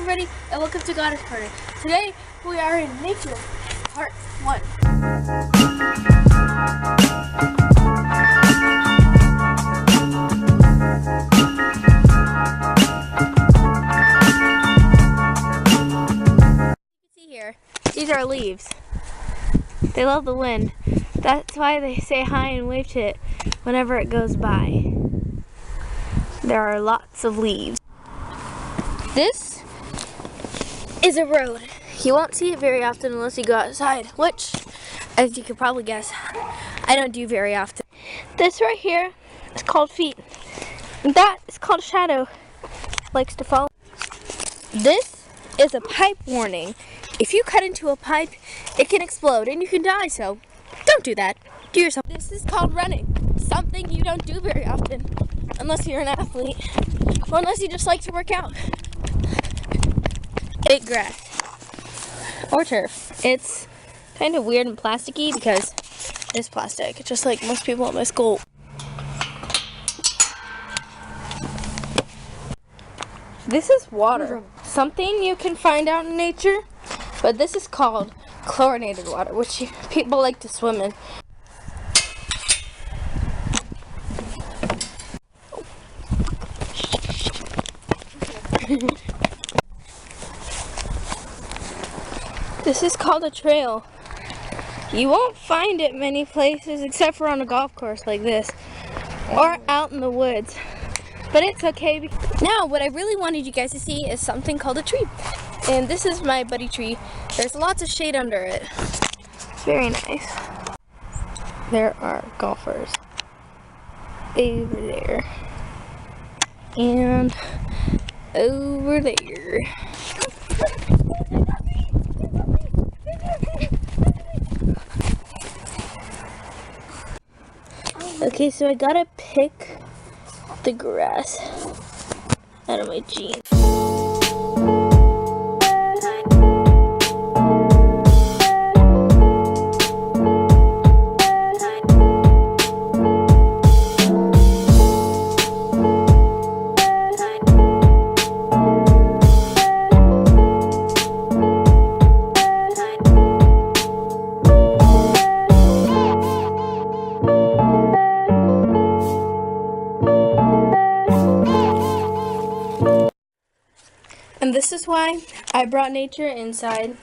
everybody, and welcome to Goddess Corner. Today we are in nature, part 1. You can see here, these are leaves. They love the wind. That's why they say hi and wave to it whenever it goes by. There are lots of leaves. This is a road. You won't see it very often unless you go outside, which, as you can probably guess, I don't do very often. This right here is called feet. And that is called shadow. Likes to fall. This is a pipe warning. If you cut into a pipe, it can explode and you can die, so don't do that. Do yourself. This is called running. Something you don't do very often, unless you're an athlete, or unless you just like to work out. Fake grass or turf. It's kind of weird and plasticky because it's plastic, just like most people at my school. This is water. Something you can find out in nature, but this is called chlorinated water, which people like to swim in. This is called a trail. You won't find it many places except for on a golf course like this or out in the woods, but it's okay. Now what I really wanted you guys to see is something called a tree, and this is my buddy tree. There's lots of shade under it. Very nice. There are golfers over there and over there. Okay, so I gotta pick the grass out of my jeans. And this is why I brought nature inside